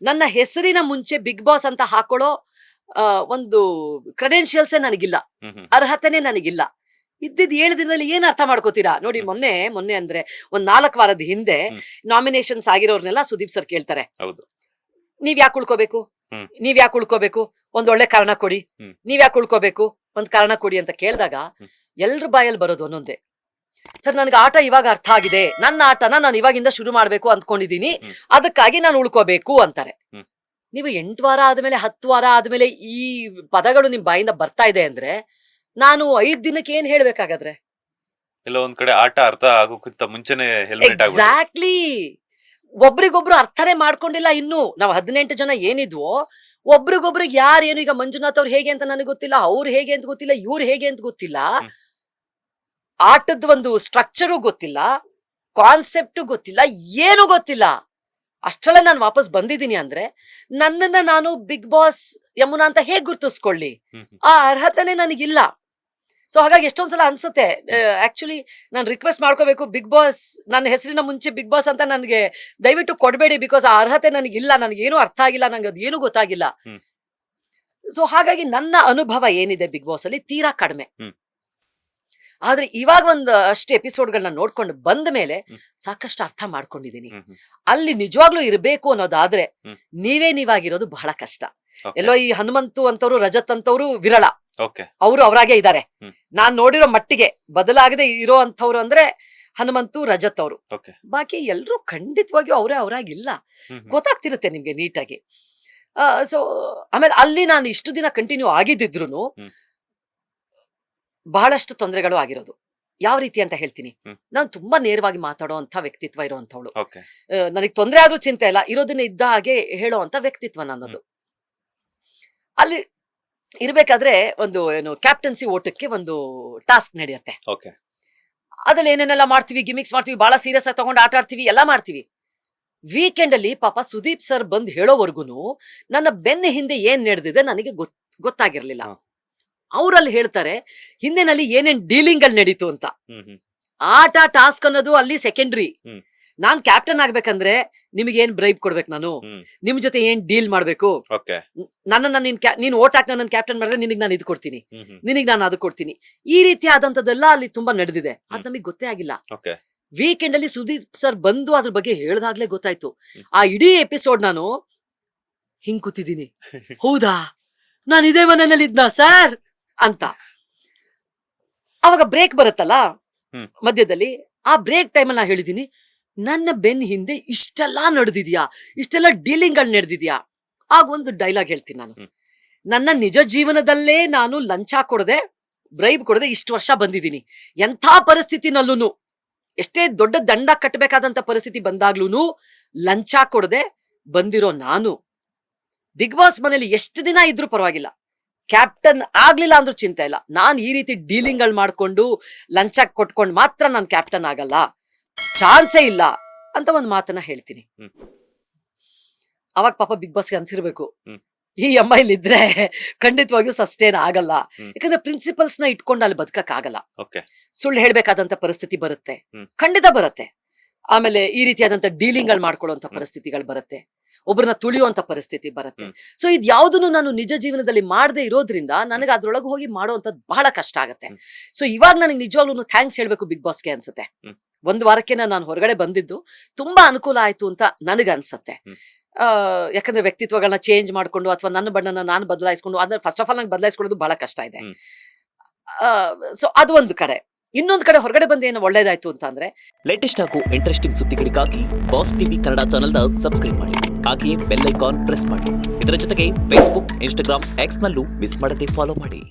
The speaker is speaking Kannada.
ನನ್ನ ಹೆಸರಿನ ಮುಂಚೆ ಬಿಗ್ ಬಾಸ್ ಅಂತ ಹಾಕೊಳ್ಳೋ ಒಂದು ಕ್ರೆಡೆನ್ಶಿಯಲ್ಸೇ ನನಗಿಲ್ಲ, ಅರ್ಹತೆನೇ ನನಗಿಲ್ಲ. ಇದ್ದಿದ್ 7 ದಿನದಲ್ಲಿ ಏನ್ ಅರ್ಥ ಮಾಡ್ಕೋತೀರಾ ನೋಡಿ. ಮೊನ್ನೆ ಅಂದ್ರೆ ಒಂದ್ 4 ವಾರದ ಹಿಂದೆ ನಾಮಿನೇಷನ್ಸ್ ಆಗಿರೋರ್ನೆಲ್ಲ ಸುದೀಪ್ ಸರ್ ಕೇಳ್ತಾರೆ, ನೀವ್ ಯಾಕೆ ಉಳ್ಕೋಬೇಕು, ಒಂದ್ ಒಳ್ಳೆ ಕಾರಣ ಕೊಡಿ, ನೀವ್ ಯಾಕೆ ಉಳ್ಕೋಬೇಕು, ಒಂದ್ ಕಾರಣ ಕೊಡಿ ಅಂತ ಕೇಳಿದಾಗ ಎಲ್ರ ಬಾಯಲ್ಲಿ ಬರೋದು ಒಂದೊಂದೇ, ಸರ್ ನನ್ಗೆ ಆಟ ಇವಾಗ ಅರ್ಥ ಆಗಿದೆ, ನನ್ನ ಆಟನ ನಾನು ಇವಾಗಿಂದ ಶುರು ಮಾಡ್ಬೇಕು ಅಂದ್ಕೊಂಡಿದೀನಿ, ಅದಕ್ಕಾಗಿ ನಾನು ಉಳ್ಕೋಬೇಕು ಅಂತಾರೆ. ನೀವು 8 ವಾರ ಆದ್ಮೇಲೆ 10 ವಾರ ಆದ್ಮೇಲೆ ಈ ಪದಗಳು ನಿಮ್ ಬಾಯಿಂದ ಬರ್ತಾ ಇದೆ ಅಂದ್ರೆ ನಾನು 5 ದಿನಕ್ಕೆ ಏನ್ ಹೇಳ್ಬೇಕಾಗಾದ್ರೆ? ಎಲ್ಲ ಒಂದ್ ಕಡೆ ಆಟ ಅರ್ಥ ಆಗೋಕ್ಕಿಂತ ಮುಂಚೆನೆ ಎಕ್ಸಾಕ್ಟ್ಲಿ, ಒಬ್ರಿಗೊಬ್ರು ಅರ್ಥನೇ ಮಾಡ್ಕೊಂಡಿಲ್ಲ. ಇನ್ನು ನಾವು 18 ಜನ ಏನಿದ್ವೋ ಒಬ್ರಿಗೊಬ್ರಿಗೆ ಯಾರೇನು, ಈಗ ಮಂಜುನಾಥ್ ಅವ್ರು ಹೇಗೆ ಅಂತ ನನಗೆ ಗೊತ್ತಿಲ್ಲ, ಅವ್ರು ಹೇಗೆ ಅಂತ ಗೊತ್ತಿಲ್ಲ, ಇವ್ರು ಹೇಗೆ ಅಂತ ಗೊತ್ತಿಲ್ಲ, ಆಟದ ಒಂದು ಸ್ಟ್ರಕ್ಚರು ಗೊತ್ತಿಲ್ಲ, ಕಾನ್ಸೆಪ್ಟು ಗೊತ್ತಿಲ್ಲ, ಏನು ಗೊತ್ತಿಲ್ಲ. ಅಷ್ಟರಲ್ಲೇ ನಾನು ವಾಪಸ್ ಬಂದಿದ್ದೀನಿ ಅಂದ್ರೆ ನನ್ನನ್ನ ನಾನು ಬಿಗ್ ಬಾಸ್ ಯಮುನಾ ಅಂತ ಹೇಗ್ ಗುರ್ತಿಸ್ಕೊಳ್ಳಿ? ಆ ಅರ್ಹತೆನೆ ನನಗಿಲ್ಲ. ಸೊ ಹಾಗಾಗಿ ಎಷ್ಟೊಂದ್ಸಲ ಅನ್ಸುತ್ತೆ, ಆಕ್ಚುಲಿ ನಾನು ರಿಕ್ವೆಸ್ಟ್ ಮಾಡ್ಕೋಬೇಕು, ಬಿಗ್ ಬಾಸ್ ನನ್ನ ಹೆಸರಿನ ಮುಂಚೆ ಬಿಗ್ ಬಾಸ್ ಅಂತ ನನಗೆ ದಯವಿಟ್ಟು ಕೊಡ್ಬೇಡಿ, ಬಿಕಾಸ್ ಆ ಅರ್ಹತೆ ನನಗಿಲ್ಲ, ನನಗೇನು ಅರ್ಥ ಆಗಿಲ್ಲ, ನಂಗೆ ಅದು ಏನು ಗೊತ್ತಾಗಿಲ್ಲ. ಸೊ ಹಾಗಾಗಿ ನನ್ನ ಅನುಭವ ಏನಿದೆ ಬಿಗ್ ಬಾಸ್ ಅಲ್ಲಿ ತೀರಾ ಕಡಿಮೆ. ಆದ್ರೆ ಇವಾಗ ಒಂದು ಅಷ್ಟು ಎಪಿಸೋಡ್ಗಳನ್ನ ನೋಡ್ಕೊಂಡು ಬಂದ ಮೇಲೆ ಸಾಕಷ್ಟು ಅರ್ಥ ಮಾಡ್ಕೊಂಡಿದೀನಿ. ಅಲ್ಲಿ ನಿಜವಾಗ್ಲೂ ಇರ್ಬೇಕು ಅನ್ನೋದಾದ್ರೆ ನೀವಾಗಿರೋದು ಬಹಳ ಕಷ್ಟ. ಎಲ್ಲೋ ಈ ಹನುಮಂತು ಅಂತವ್ರು, ರಜತ್ ಅಂತವ್ರು ವಿರಳ, ಅವರು ಅವರಾಗೆ ಇದ್ದಾರೆ. ನಾನ್ ನೋಡಿರೋ ಮಟ್ಟಿಗೆ ಬದಲಾಗದೆ ಇರೋ ಅಂತವ್ರು ಅಂದ್ರೆ ಹನುಮಂತು, ರಜತ್ ಅವರು. ಬಾಕಿ ಎಲ್ರು ಖಂಡಿತವಾಗಿಯೂ ಅವರಾಗಿಲ್ಲ, ಗೊತ್ತಾಗ್ತಿರುತ್ತೆ ನಿಮ್ಗೆ ನೀಟಾಗಿ. ಸೊ ಆಮೇಲೆ ಅಲ್ಲಿ ನಾನು ಇಷ್ಟು ದಿನ ಕಂಟಿನ್ಯೂ ಆಗಿದ್ದಿದ್ರು ಬಹಳಷ್ಟು ತೊಂದರೆಗಳು ಆಗಿರೋದು. ಯಾವ ರೀತಿ ಅಂತ ಹೇಳ್ತೀನಿ. ನಾನು ತುಂಬಾ ನೇರವಾಗಿ ಮಾತಾಡೋ ಅಂತ ವ್ಯಕ್ತಿತ್ವ ಇರುವಂತವಳು. ನನಗೆ ತೊಂದರೆ ಆದ್ರೂ ಚಿಂತೆ ಇಲ್ಲ, ಇರೋದನ್ನ ಇದ್ದ ಹಾಗೆ ಹೇಳೋ ಅಂತ ವ್ಯಕ್ತಿತ್ವ ನನ್ನದು. ಅಲ್ಲಿ ಇರ್ಬೇಕಾದ್ರೆ ಒಂದು ಏನು ಕ್ಯಾಪ್ಟನ್ಸಿ ಓಟಕ್ಕೆ ಒಂದು ಟಾಸ್ಕ್ ನಡೆಯುತ್ತೆ. ಅದ್ರಲ್ಲಿ ಏನೇನೆಲ್ಲ ಮಾಡ್ತೀವಿ, ಗಿಮಿಕ್ಸ್ ಮಾಡ್ತೀವಿ, ಬಹಳ ಸೀರಿಯಸ್ ಆಗಿ ತಗೊಂಡು ಆಟ ಆಡ್ತೀವಿ, ಎಲ್ಲ ಮಾಡ್ತೀವಿ. ವೀಕೆಂಡ್ ಅಲ್ಲಿ ಪಾಪ ಸುದೀಪ್ ಸರ್ ಬಂದ್ ಹೇಳೋವರ್ಗುನು ನನ್ನ ಬೆನ್ನ ಹಿಂದೆ ಏನ್ ನಡೆದಿದೆ ನನಗೆ ಗೊತ್ತಾಗಿರ್ಲಿಲ್ಲ. ಅವ್ರಲ್ಲಿ ಹೇಳ್ತಾರೆ ಹಿಂದಿನಲ್ಲಿ ಏನೇನ್ ಡೀಲಿಂಗ್ ಗಳು ನಡೀತು ಅಂತ. ಆಟ ಟಾಸ್ಕ್ ಅನ್ನೋದು ಅಲ್ಲಿ ಸೆಕೆಂಡ್ರಿ. ನಾನ್ ಕ್ಯಾಪ್ಟನ್ ಆಗ್ಬೇಕಂದ್ರೆ ನಿಮ್ಗೆ ಬ್ರೈಬ್ ಕೊಡ್ಬೇಕು, ನಾನು ನಿಮ್ ಜೊತೆ ಏನ್ ಡೀಲ್ ಮಾಡ್ಬೇಕು, ನನ್ನನ್ನ ನೀನ್ ಓಟ್ ಹಾಕಿ ನನ್ನ ಕ್ಯಾಪ್ಟನ್ ಮಾಡಿದ್ರೆ ನಿನಗ್ ನಾನು ಇದು ಕೊಡ್ತೀನಿ, ನಿನಗ್ ನಾನು ಅದು ಕೊಡ್ತೀನಿ. ಈ ರೀತಿ ಆದಂತದೆಲ್ಲ ಅಲ್ಲಿ ತುಂಬಾ ನಡೆದಿದೆ. ಅದ್ ನಮಗ್ ಗೊತ್ತೇ ಆಗಿಲ್ಲ. ವೀಕೆಂಡ್ ಅಲ್ಲಿ ಸುದೀಪ್ ಸರ್ ಬಂದು ಅದ್ರ ಬಗ್ಗೆ ಹೇಳ್ದಾಗ್ಲೇ ಗೊತ್ತಾಯ್ತು. ಆ ಇಡೀ ಎಪಿಸೋಡ್ ನಾನು ಹಿಂಗ್ ಕೂತಿದ್ದೀನಿ, ಹೌದಾ ನಾನು ಇದೇ ಮನೆಯಲ್ಲಿ ಇದ್ನಾ ಸರ್ ಅಂತ. ಅವಾಗ ಬ್ರೇಕ್ ಬರುತ್ತಲ್ಲ ಮಧ್ಯದಲ್ಲಿ, ಆ ಬ್ರೇಕ್ ಟೈಮಲ್ಲಿ ನಾ ಹೇಳಿದೀನಿ, ನನ್ನ ಬೆನ್ ಹಿಂದೆ ಇಷ್ಟೆಲ್ಲಾ ನಡೆದಿದ್ಯಾ, ಇಷ್ಟೆಲ್ಲ ಡೀಲಿಂಗ್ ಗಳು ನಡೆದಿದ್ಯಾ. ಆಗ ಒಂದು ಡೈಲಾಗ್ ಹೇಳ್ತೀನಿ ನಾನು, ನನ್ನ ನಿಜ ಜೀವನದಲ್ಲೇ ನಾನು ಲಂಚ ಕೊಡದೆ, ಬ್ರೈಬ್ ಕೊಡದೆ ಇಷ್ಟು ವರ್ಷ ಬಂದಿದ್ದೀನಿ. ಎಂಥ ಪರಿಸ್ಥಿತಿನಲ್ಲೂ, ಎಷ್ಟೇ ದೊಡ್ಡ ದಂಡ ಕಟ್ಟಬೇಕಾದಂತ ಪರಿಸ್ಥಿತಿ ಬಂದಾಗ್ಲೂ ಲಂಚ ಕೊಡದೆ ಬಂದಿರೋ ನಾನು ಬಿಗ್ ಬಾಸ್ ಮನೇಲಿ ಎಷ್ಟು ದಿನ ಇದ್ರೂ ಪರವಾಗಿಲ್ಲ, ಕ್ಯಾಪ್ಟನ್ ಆಗ್ಲಿಲ್ಲ ಅಂದ್ರೂ ಚಿಂತೆ ಇಲ್ಲ. ನಾನ್ ಈ ರೀತಿ ಡೀಲಿಂಗ್ ಗಳು ಮಾಡ್ಕೊಂಡು ಲಂಚ ಕೊಟ್ಕೊಂಡು ಮಾತ್ರ ನಾನು ಕ್ಯಾಪ್ಟನ್ ಆಗಲ್ಲ, ಚಾನ್ಸೇ ಇಲ್ಲ ಅಂತ ಒಂದು ಮಾತನ್ನ ಹೇಳ್ತೀನಿ. ಅವಾಗ ಪಾಪ ಬಿಗ್ ಬಾಸ್ಗೆ ಅನ್ಸಿರ್ಬೇಕು, ಈ ಇಲ್ಲಿದ್ರೆ ಖಂಡಿತವಾಗಿಯೂ ಸಸ್ಟೇನ್ ಆಗಲ್ಲ. ಯಾಕಂದ್ರೆ ಪ್ರಿನ್ಸಿಪಲ್ಸ್ ನ ಇಟ್ಕೊಂಡು ಅಲ್ಲಿ ಬದುಕಕ್ ಆಗಲ್ಲ. ಸುಳ್ಳು ಹೇಳ್ಬೇಕಾದಂತ ಪರಿಸ್ಥಿತಿ ಬರುತ್ತೆ, ಖಂಡಿತ ಬರುತ್ತೆ. ಆಮೇಲೆ ಈ ರೀತಿಯಾದಂತ ಡೀಲಿಂಗ್ ಗಳು ಮಾಡ್ಕೊಳ್ಳುವಂತ ಪರಿಸ್ಥಿತಿಗಳು ಬರುತ್ತೆ, ಒಬ್ಬರನ್ನ ತುಳಿಯುವಂತ ಪರಿಸ್ಥಿತಿ ಬರುತ್ತೆ. ಸೊ ಇದ್ ಯಾವ್ದನ್ನು ನಾನು ನಿಜ ಜೀವನದಲ್ಲಿ ಮಾಡದೆ ಇರೋದ್ರಿಂದ ನನಗೆ ಅದ್ರೊಳಗೆ ಹೋಗಿ ಮಾಡುವಂತದ್ದು ಬಹಳ ಕಷ್ಟ ಆಗತ್ತೆ. ಸೊ ಇವಾಗ ನನಗೆ ನಿಜವಾಗ್ಲೂ ಥ್ಯಾಂಕ್ಸ್ ಹೇಳ್ಬೇಕು ಬಿಗ್ ಬಾಸ್ಗೆ ಅನ್ಸುತ್ತೆ. 1 ವಾರಕ್ಕೆ ನಾನು ಹೊರಗಡೆ ಬಂದಿದ್ದು ತುಂಬಾ ಅನುಕೂಲ ಆಯ್ತು ಅಂತ ನನಗ ಅನ್ಸತ್ತೆ. ಯಾಕಂದ್ರೆ ವ್ಯಕ್ತಿತ್ವಗಳನ್ನ ಚೇಂಜ್ ಮಾಡ್ಕೊಂಡು ಅಥವಾ ನನ್ನ ಬಣ್ಣನ ನಾನು ಬದಲಾಯಿಸ್ಕೊಂಡು, ಅಂದ್ರೆ ಫಸ್ಟ್ ಆಫ್ ಆಲ್ ನಂಗೆ ಬದಲಾಯಿಸ್ಕೊಳ್ಳೋದು ಬಹಳ ಕಷ್ಟ ಇದೆ. ಸೊ ಅದು ಒಂದು ಕಡೆ. ಇನ್ನೊಂದು ಕಡೆ ಹೊರಗಡೆ ಬಂದು ಏನು ಒಳ್ಳೇದಾಯ್ತು ಅಂತ ಅಂದ್ರೆ, ಲೇಟೆಸ್ಟ್ ಹಾಗೂ ಇಂಟ್ರೆಸ್ಟಿಂಗ್ ಸುದ್ದಿಗಳಿಗಾಗಿ ಬಾಸ್ ಟಿವಿ ಕನ್ನಡ ಚಾನೆಲ್ನ ಸಬ್ಸ್ಕ್ರೈಬ್ ಮಾಡಿ, ಹಾಗೆಯೇ ಬೆಲ್ ಐಕಾನ್ ಪ್ರೆಸ್ ಮಾಡಿ. ಇದರ ಜೊತೆಗೆ ಫೇಸ್ಬುಕ್, ಇನ್ಸ್ಟಾಗ್ರಾಮ್, ಎಕ್ಸ್ ನಲ್ಲೂ ಮಿಸ್ ಮಾಡದೆ ಫಾಲೋ ಮಾಡಿ.